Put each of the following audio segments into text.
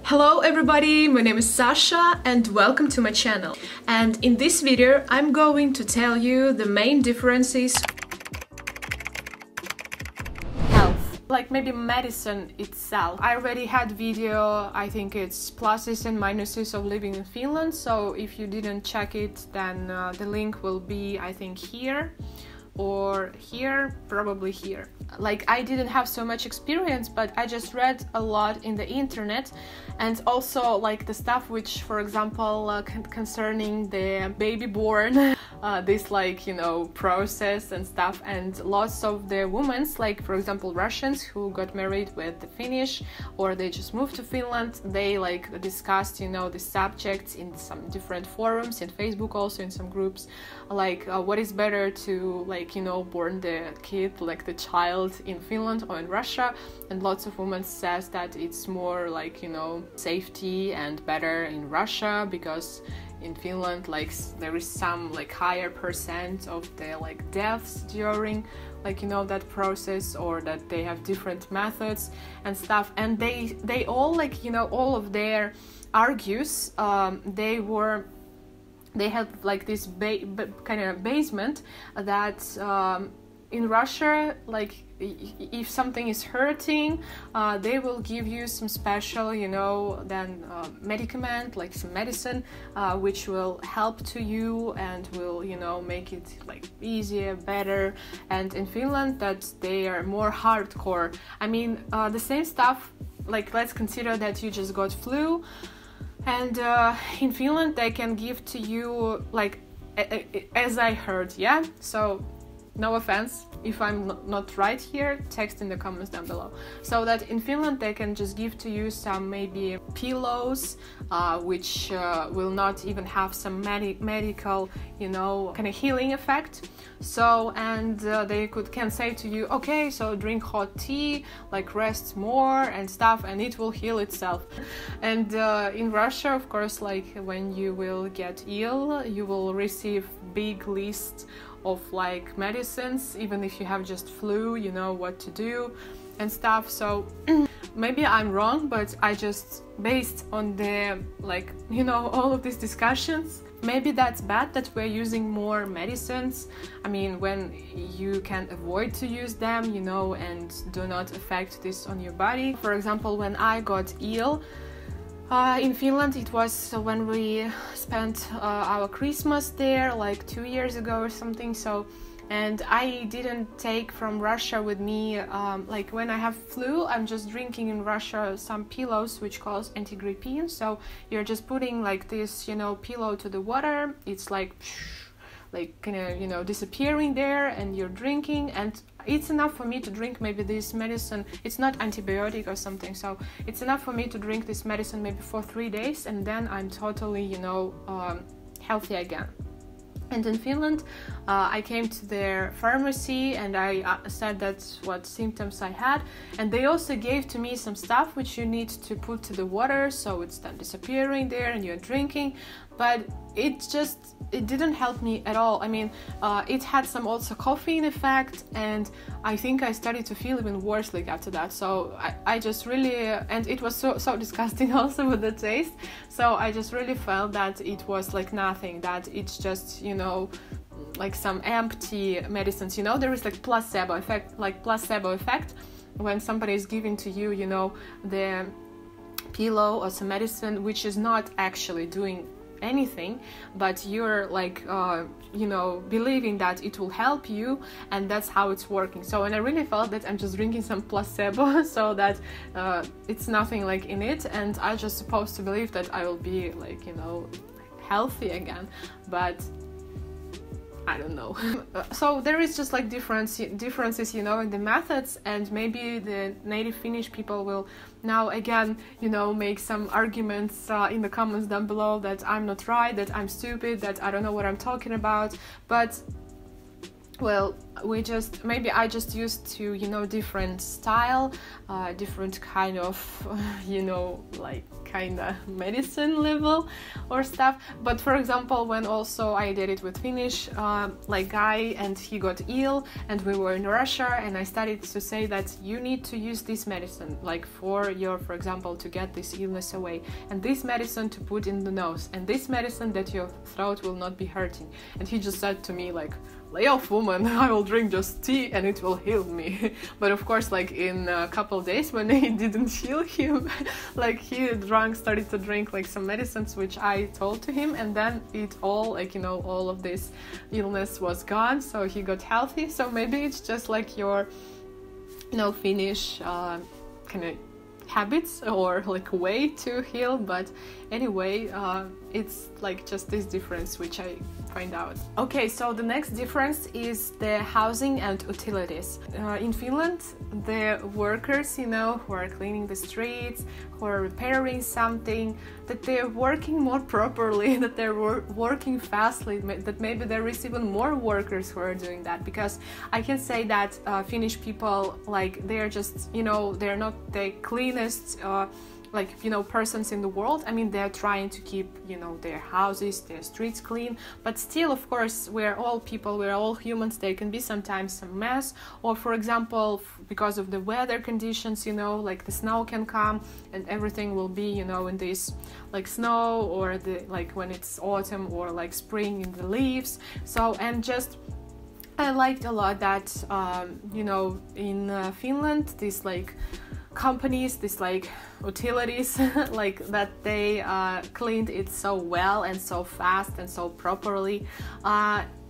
Hello everybody, my name is Sasha and welcome to my channel. And in this video I'm going to tell you the main differences health, like maybe medicine itself. I already had video, I think it's pluses and minuses of living in Finland, so if you didn't check it then the link will be I think here or here, probably here. Like I didn't have so much experience, but I just read a lot in the internet, and also like the stuff which, for example, concerning the baby born, this like, you know, process and stuff, and lots of the women's, like for example Russians who got married with the Finnish or they just moved to Finland, they like discussed, you know, the subjects in some different forums, in Facebook also, in some groups, like what is better to, like, you know, born the kid, like the child in Finland or in Russia. And lots of women says that it's more like, you know, safety and better in Russia, because in Finland like there is some like higher percent of the like deaths during, like, you know, that process, or that they have different methods and stuff. And they all, like, you know, all of their argues, they had like this kind of basement that in Russia, like if something is hurting, they will give you some special, you know, then medicament, like some medicine, which will help to you and will, you know, make it like easier, better. And in Finland, that they are more hardcore. I mean, the same stuff, like let's consider that you just got flu. And in Finland they can give to you, like, as I heard, yeah? So, no offense, if I'm not right here, text in the comments down below. So that in Finland they can just give to you some maybe pillows, which will not even have some medical, you know, kind of healing effect. So, and they can say to you, okay, so drink hot tea, like rest more and stuff, and it will heal itself. And in Russia, of course, like when you will get ill, you will receive big list of like medicines, even if you have just flu, you know what to do and stuff. So maybe I'm wrong, but I just, based on the, like, you know, all of these discussions, maybe that's bad that we're using more medicines. I mean, when you can avoid to use them, you know, and do not affect this on your body. For example, when I got ill in Finland, it was when we spent our Christmas there, like 2 years ago or something. So, and I didn't take from Russia with me, like when I have flu, I'm just drinking in Russia some pillows which calls anti-grippine. So you're just putting like this, you know, pillow to the water. It's like kind of, you know, disappearing there, and you're drinking, and it's enough for me to drink maybe this medicine. It's not antibiotic or something, so it's enough for me to drink this medicine maybe for 3 days, and then I'm totally, you know, healthy again. And in Finland, I came to their pharmacy and I said that's what symptoms I had, and they also gave to me some stuff which you need to put to the water, so it's then disappearing there and you're drinking. But it didn't help me at all. I mean, it had some also caffeine effect, and I think I started to feel even worse like after that. So I just really, and it was so disgusting also with the taste. So I just really felt that it was like nothing, that it's just, you know, like some empty medicines, you know. There is like placebo effect, when somebody is giving to you, you know, the pillow or some medicine which is not actually doing anything, but you're like you know, believing that it will help you, and that's how it's working. So, and I really felt that I'm just drinking some placebo, so that it's nothing like in it, and I just supposed to believe that I will be like, you know, healthy again, but I don't know. So there is just like differences, you know, in the methods, and maybe the native Finnish people will now again, you know, make some arguments in the comments down below that I'm not right, that I'm stupid, that I don't know what I'm talking about. But well, maybe I just used to, you know, different style, different kind of, you know, like kind of medicine level or stuff. But for example, when also I did it with Finnish like guy, and he got ill and we were in Russia, and I started to say that you need to use this medicine like for example, to get this illness away, and this medicine to put in the nose, and this medicine that your throat will not be hurting. And he just said to me like, lay off, woman, I will drink just tea and it will heal me. But of course, like in a couple of days when it didn't heal him, like he started to drink like some medicines which I told to him, and then it all, like, you know, all of this illness was gone, so he got healthy. So maybe it's just like your, you know, Finnish kind of habits or like way to heal. But anyway, it's like just this difference which I find out. Okay, so the next difference is the housing and utilities. In Finland, the workers, you know, who are cleaning the streets, who are repairing something, that they're working more properly, that they're working fastly, that maybe there is even more workers who are doing that. Because I can say that Finnish people, like, they're just, you know, they're not the cleanest like, you know, persons in the world. I mean, they're trying to keep, you know, their houses, their streets clean, but still, of course, we're all people, we're all humans. There can be sometimes some mess, or for example, because of the weather conditions, you know, like the snow can come and everything will be, you know, in this like snow, or the like when it's autumn or like spring in the leaves. So, and just I liked a lot that you know, in Finland, this like companies, this like utilities, like that they cleaned it so well and so fast and so properly.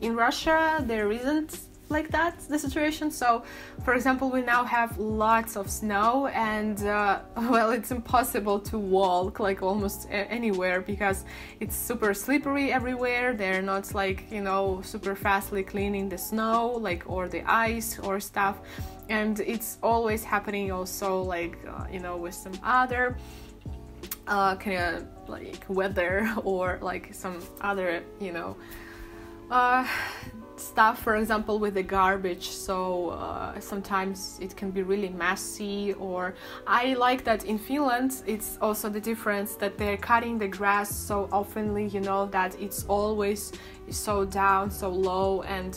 In Russia, there isn't like that the situation. So for example, we now have lots of snow, and well, it's impossible to walk like almost anywhere because it's super slippery everywhere. They're not like, you know, super fastly cleaning the snow, like, or the ice or stuff. And it's always happening also like you know, with some other kind of like weather or like some other, you know, stuff, for example, with the garbage. So sometimes it can be really messy. Or I like that in Finland, it's also the difference that they're cutting the grass so oftenly, you know, that it's always so down, so low, and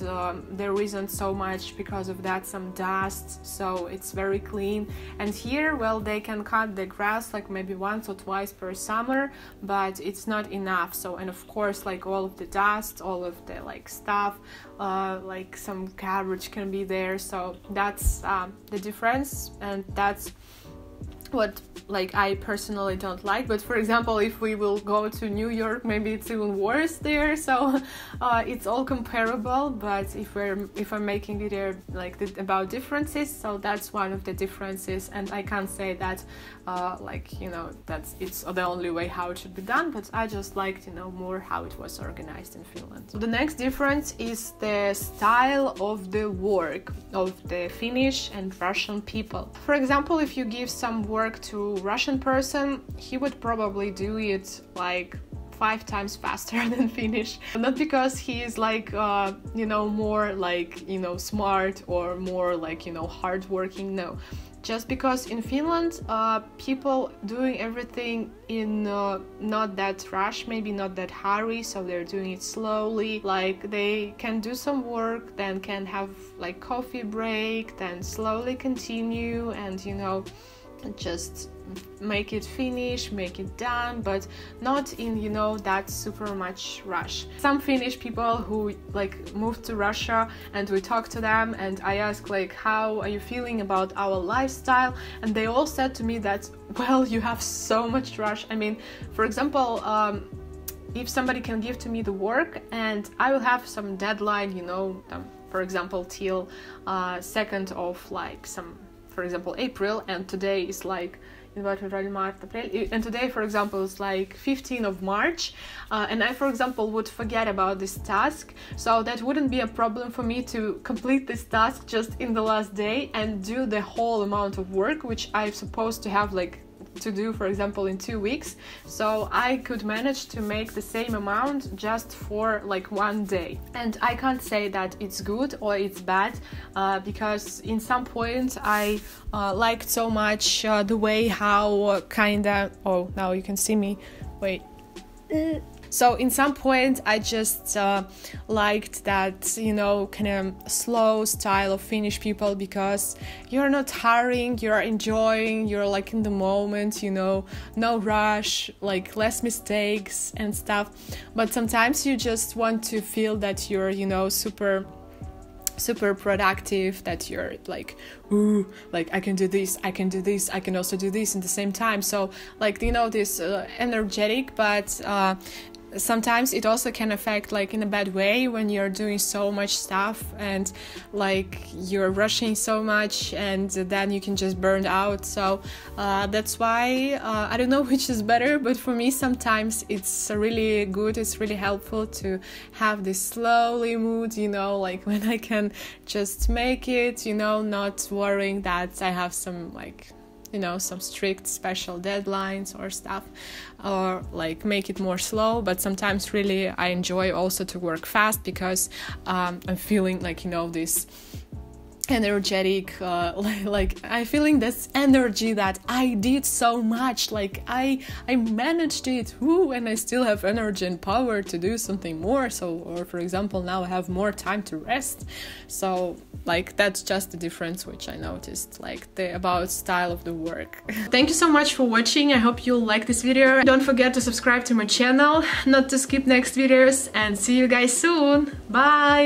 there isn't so much, because of that, some dust, so it's very clean. And here, well, they can cut the grass like maybe once or twice per summer, but it's not enough. So, and of course, like all of the dust, all of the like stuff, like some garbage can be there. So that's the difference, and that's what like I personally don't like. But for example, if we will go to New York, maybe it's even worse there. So it's all comparable. But if I'm making video like about differences, so that's one of the differences. And I can't say that like, you know, it's the only way how it should be done, but I just liked, you know, more how it was organized in Finland. So the next difference is the style of the work of the Finnish and Russian people. For example, if you give some work to Russian person, he would probably do it like 5 times faster than Finnish. Not because he is like you know, more like, you know, smart or more like, you know, hardworking. No, just because in Finland people doing everything in not that rush, maybe not that hurry, so they're doing it slowly. Like they can do some work, then can have like coffee break, then slowly continue, and, you know, just make it finish, make it done, but not in, you know, that super much rush. Some Finnish people who like moved to Russia, and we talked to them, and I asked like, how are you feeling about our lifestyle? And they all said to me that, well, you have so much rush. I mean, for example, if somebody can give to me the work and I will have some deadline, you know, for example, till 2nd of like some, for example, April, and today is like, and today, for example, is like 15th of March, and I, for example, would forget about this task, so that wouldn't be a problem for me to complete this task just in the last day and do the whole amount of work which I'm supposed to have like to do, for example, in 2 weeks. So I could manage to make the same amount just for like 1 day. And I can't say that it's good or it's bad, because in some point I liked so much the way how kinda, oh, now you can see me, wait. So in some point I just liked that, you know, kind of slow style of Finnish people, because you're not hurrying, you're enjoying, you're like in the moment, you know, no rush, like less mistakes and stuff. But sometimes you just want to feel that you're, you know, super productive, that you're like, ooh, like I can do this, I can do this, I can also do this in the same time. So like, you know, this energetic, but sometimes it also can affect like in a bad way when you're doing so much stuff and like you're rushing so much, and then you can just burn out. So that's why I don't know which is better, but for me sometimes it's really good, it's really helpful to have this slowly mood, you know, like when I can just make it, you know, not worrying that I have some like, you know, some strict special deadlines or stuff, or like make it more slow. But sometimes really I enjoy also to work fast, because I'm feeling like, you know, this energetic, like I'm feeling this energy that I did so much, like I managed it, woo, and I still have energy and power to do something more. So, or for example, now I have more time to rest. So like that's just the difference which I noticed, like about style of the work. Thank you so much for watching. I hope you'll like this video. Don't forget to subscribe to my channel, not to skip next videos, and see you guys soon. Bye.